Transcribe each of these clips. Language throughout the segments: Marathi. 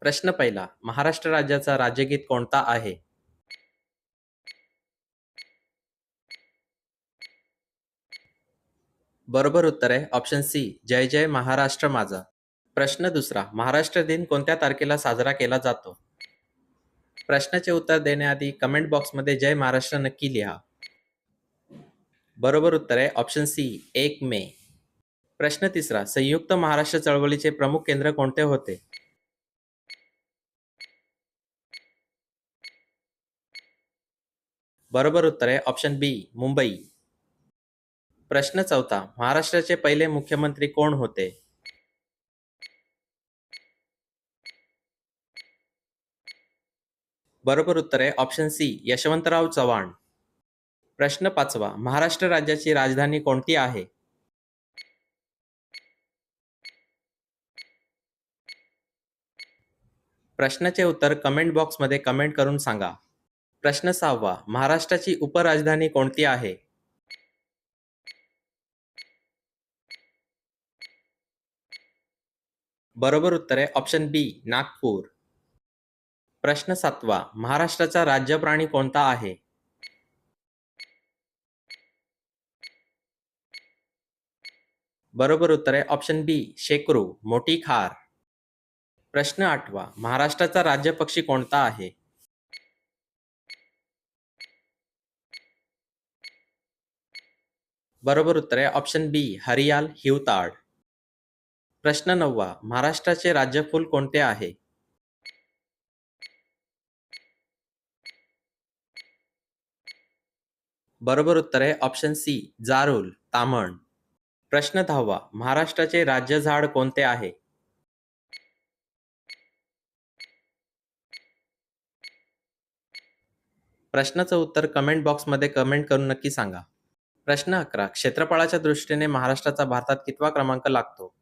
प्रश्न पहिला. महाराष्ट्र राज्याचा राज्यगीत कोणता आहे? बरोबर उत्तर आहे ऑप्शन सी, जय जय महाराष्ट्र माझा. प्रश्न दुसरा. महाराष्ट्र दिन कोणत्या तारखेला साजरा केला जातो? प्रश्नाचे उत्तर देण्याआधी कमेंट बॉक्समध्ये जय महाराष्ट्र नक्की लिहा. बरोबर उत्तर आहे ऑप्शन सी, 1 मे. प्रश्न तिसरा. संयुक्त महाराष्ट्र चळवळीचे प्रमुख केंद्र कोणते होते? बरोबर उत्तर आहे ऑप्शन बी, मुंबई. प्रश्न चौथा. महाराष्ट्राचे पहिले मुख्यमंत्री कोण होते? बरोबर उत्तर आहे ऑप्शन सी, यशवंतराव चव्हाण. प्रश्न पाचवा. महाराष्ट्र राज्याची राजधानी कोणती आहे? प्रश्नाचे उत्तर कमेंट बॉक्समध्ये कमेंट करून सांगा. प्रश्न सहावा. महाराष्ट्राची उपराजधानी कोणती आहे? बरोबर उत्तर आहे ऑप्शन बी, नागपूर. प्रश्न सातवा. महाराष्ट्राचा राज्य प्राणी कोणता आहे? बरोबर उत्तर आहे ऑप्शन बी, शेकरू, मोठी खार. प्रश्न आठवा. महाराष्ट्राचा राज्य पक्षी कोणता आहे? बरोबर उत्तर आहे ऑप्शन बी, हरियाल हिवताड. प्रश्न नववा. महाराष्ट्राचे राज्यफूल कोणते आहे? बरोबर उत्तर आहे ऑप्शन सी, जारूल, तामण. प्रश्न दहावा. महाराष्ट्राचे राज्य झाड कोणते आहे? प्रश्नाचं उत्तर कमेंट बॉक्समध्ये कमेंट करून नक्की सांगा. प्रश्न 11. क्षेत्रफळाच्या दृष्टीने महाराष्ट्राचा भारतात कितवा क्रमांक लागतो?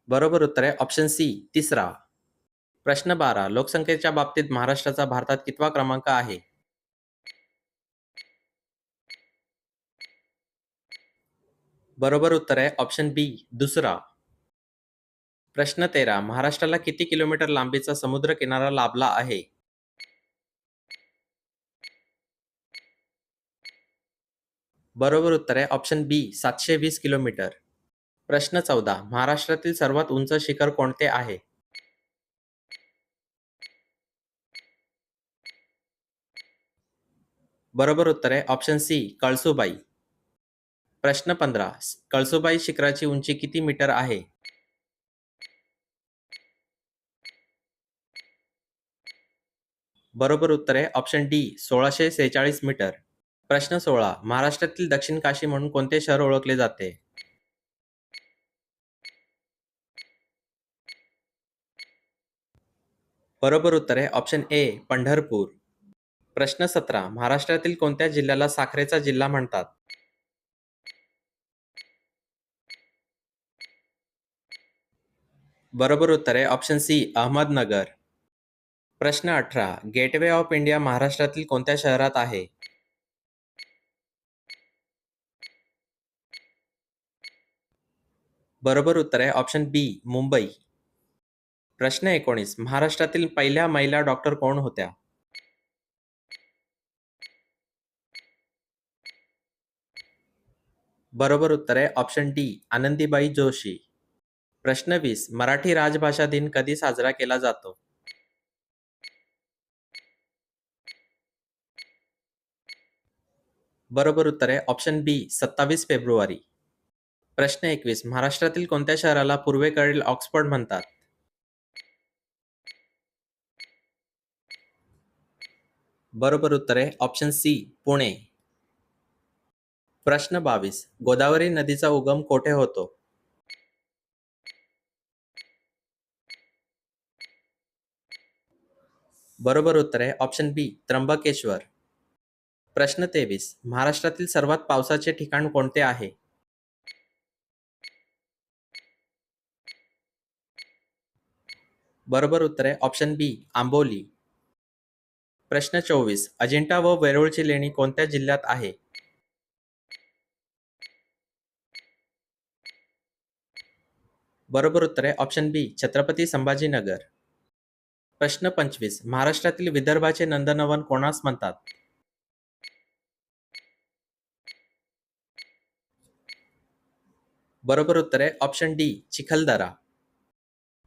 बरोबर उत्तर आहे ऑप्शन सी, तिसरा. प्रश्न 12. लोकसंख्येच्या बाबतीत महाराष्ट्राचा भारतात कितवा क्रमांक आहे? बरोबर उत्तर आहे ऑप्शन बी, दुसरा. प्रश्न 13. महाराष्ट्राला किती किलोमीटर लांबीचा समुद्र किनारा लाभला आहे? बरोबर उत्तर आहे ऑप्शन बी, 720 किलोमीटर. प्रश्न 14. महाराष्ट्रातील सर्वात उंच शिखर कोणते आहे? बरोबर उत्तर आहे ऑप्शन सी, कळसुबाई. प्रश्न 15. कळसुबाई शिखराची उंची किती मीटर आहे? बरोबर उत्तर आहे ऑप्शन डी, 1646 मीटर. प्रश्न 16. महाराष्ट्रातील दक्षिण काशी म्हणून कोणते शहर ओळखले जाते? बरोबर उत्तर आहे ऑप्शन ए, पंढरपूर. प्रश्न 17. महाराष्ट्रातील कोणत्या जिल्ह्याला साखरेचा जिल्हा म्हणतात? बरोबर उत्तर आहे ऑप्शन सी, अहमदनगर. प्रश्न 18. गेटवे ऑफ इंडिया महाराष्ट्रातील कोणत्या शहरात आहे? बरोबर उत्तर आहे ऑप्शन बी, मुंबई. प्रश्न 19. महाराष्ट्रातील पहिल्या महिला डॉक्टर कोण होत्या? बरोबर उत्तर आहे ऑप्शन डी, आनंदीबाई जोशी. प्रश्न 20. मराठी राजभाषा दिन कधी साजरा केला जातो? बरोबर उत्तर आहे ऑप्शन बी, 27 फेब्रुवारी. प्रश्न 21. महाराष्ट्रातील कोणत्या शहराला पूर्वेकडील ऑक्सफर्ड म्हणतात? बरोबर उत्तर आहे ऑप्शन सी, पुणे. प्रश्न 22. गोदावरी नदीचा उगम कोठे होतो? बरोबर उत्तर आहे ऑप्शन बी, त्र्यंबकेश्वर. प्रश्न 23. महाराष्ट्रातील सर्वात पावसाचे ठिकाण कोणते आहे? बरोबर उत्तर आहे ऑप्शन बी, आंबोली. प्रश्न 24. अजिंठा व वेरूळची लेणी कोणत्या जिल्ह्यात आहे? बरोबर उत्तर आहे ऑप्शन बी छत्रपती संभाजीनगर. प्रश्न 25 महाराष्ट्रातील विदर्भाचे नंदनवन कोणास म्हणतात? बरोबर उत्तर आहे ऑप्शन डी चिखलदरा.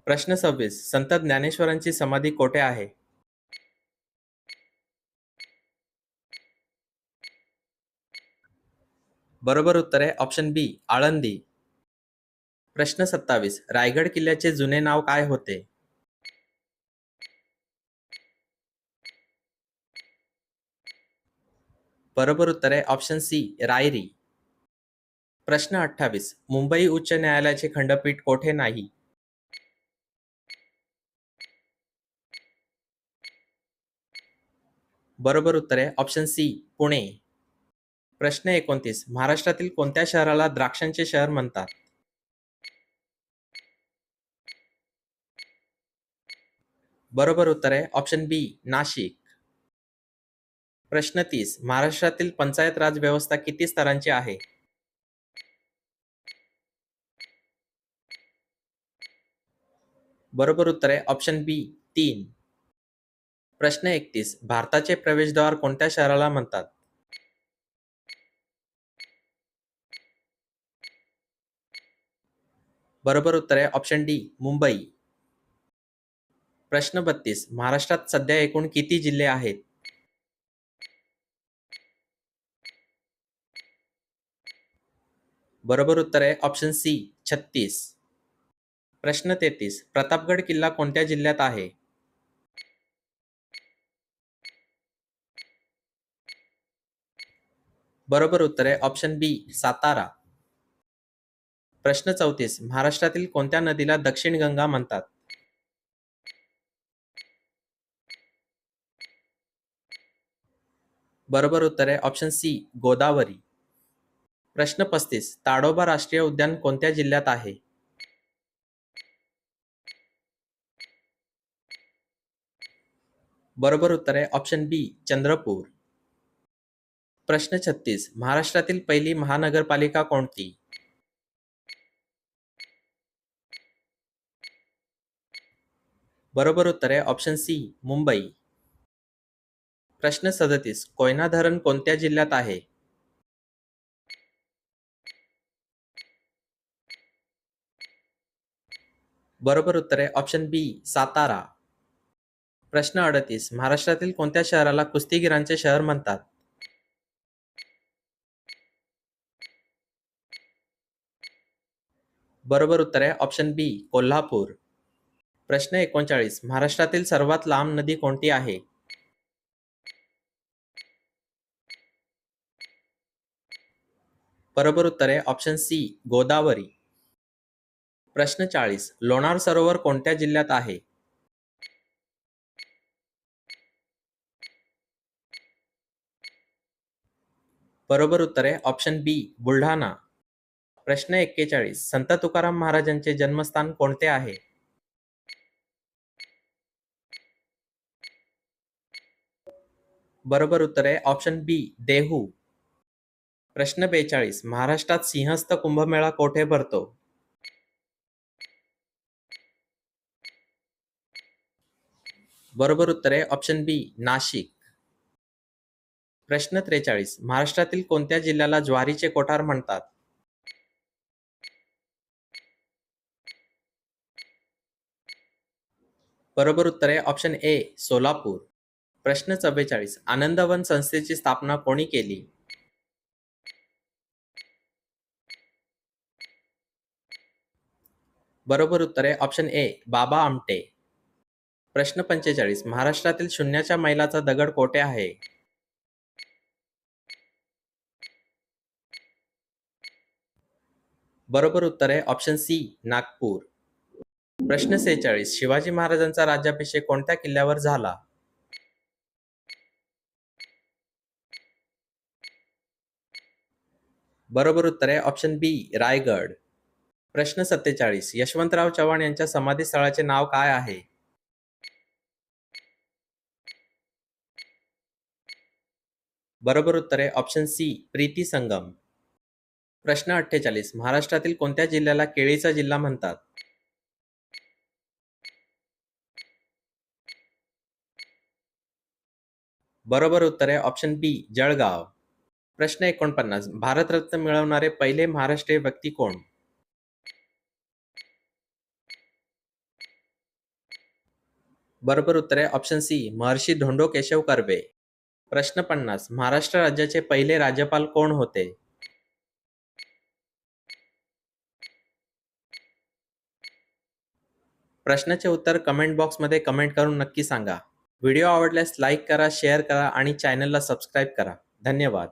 प्रश्न 26 संत ज्ञानेश्वरांची समाधी कोठे आहे? बरोबर उत्तर आहे ऑप्शन बी आळंदी. प्रश्न 27 रायगड किल्ल्याचे जुने नाव काय होते? बरोबर उत्तर आहे ऑप्शन सी रायरी. प्रश्न 28 मुंबई उच्च न्यायालयाचे खंडपीठ कोठे नाही? बरोबर उत्तर आहे ऑप्शन सी पुणे. प्रश्न 29 महाराष्ट्रातील कोणत्या शहराला द्राक्षांचे शहर म्हणतात? बरोबर उत्तर आहे ऑप्शन बी नाशिक. प्रश्न 30 महाराष्ट्रातील पंचायत राज व्यवस्था किती स्तरांची आहे? बरोबर उत्तर आहे ऑप्शन बी 3. प्रश्न 31 भारताचे प्रवेशद्वार कोणत्या शहराला म्हणतात? बरोबर उत्तर आहे ऑप्शन डी मुंबई. प्रश्न 32 महाराष्ट्रात सध्या एकूण किती जिल्हे आहेत? बरोबर उत्तर आहे ऑप्शन सी 36. प्रश्न 33 प्रतापगड किल्ला कोणत्या जिल्ह्यात आहे? बरोबर उत्तर आहे ऑप्शन बी सातारा. प्रश्न 34 महाराष्ट्रातील कोणत्या नदीला दक्षिण गंगा म्हणतात? बरोबर उत्तर आहे ऑप्शन सी गोदावरी. प्रश्न 35 ताडोबा राष्ट्रीय उद्यान कोणत्या जिल्ह्यात आहे? बरोबर उत्तर आहे ऑप्शन बी चंद्रपूर. प्रश्न 36 महाराष्ट्रातील पहिली महानगरपालिका कोणती? बरोबर उत्तर आहे ऑप्शन सी मुंबई. प्रश्न 37 कोयना धरण कोणत्या जिल्ह्यात आहे? बरोबर उत्तर आहे ऑप्शन बी सातारा. प्रश्न 38 महाराष्ट्रातील कोणत्या शहराला कुस्तीगिरांचे शहर म्हणतात? बरोबर उत्तर आहे ऑप्शन बी कोल्हापूर. प्रश्न 39 महाराष्ट्रातील सर्वात लांब नदी कोणती आहे? बरोबर उत्तर आहे ऑप्शन सी गोदावरी. प्रश्न 40 लोणार सरोवर कोणत्या जिल्ह्यात आहे? बरोबर उत्तर आहे ऑप्शन बी बुलढाणा. प्रश्न 41 संत तुकाराम महाराजांचे जन्मस्थान कोणते आहे? बरोबर उत्तर आहे ऑप्शन बी देहू. प्रश्न 42 महाराष्ट्रात सिंहस्थ कुंभमेळा कोठे भरतो? बरोबर उत्तर आहे ऑप्शन बी नाशिक. प्रश्न 43 महाराष्ट्रातील कोणत्या जिल्ह्याला ज्वारीचे कोठार म्हणतात? बरोबर उत्तर आहे ऑप्शन ए सोलापूर. प्रश्न 44 आनंदवन संस्थेची स्थापना कोणी केली? बरोबर उत्तर आहे ऑप्शन ए बाबा आमटे. प्रश्न 45 महाराष्ट्रातील शून्याच्या मैलाचा दगड कोठे आहे? बरोबर उत्तर आहे ऑप्शन सी नागपूर. प्रश्न 46 शिवाजी महाराजांचा राज्याभिषेक कोणत्या किल्ल्यावर झाला? बरोबर उत्तर आहे ऑप्शन बी रायगड. प्रश्न 47 यशवंतराव चव्हाण यांच्या समाधीस्थळाचे नाव काय आहे? बरोबर उत्तर आहे ऑप्शन सी प्रीती संगम. प्रश्न 48 महाराष्ट्रातील कोणत्या जिल्ह्याला केळीचा जिल्हा म्हणतात? बरोबर उत्तर आहे ऑप्शन बी जळगाव. प्रश्न 49 भारतरत्न मिळवणारे पहिले महाराष्ट्रीय व्यक्ती कोण? बरोबर उत्तर आहे ऑप्शन सी महर्षी धोंडो केशव कर्वे. प्रश्न 50 महाराष्ट्र राज्याचे पहिले राज्यपाल कोण होते? प्रश्नाचे उत्तर कमेंट बॉक्समध्ये कमेंट करून नक्की सांगा. व्हिडिओ आवडल्यास लाईक करा, शेअर करा आणि चॅनलला सबस्क्राईब करा. धन्यवाद.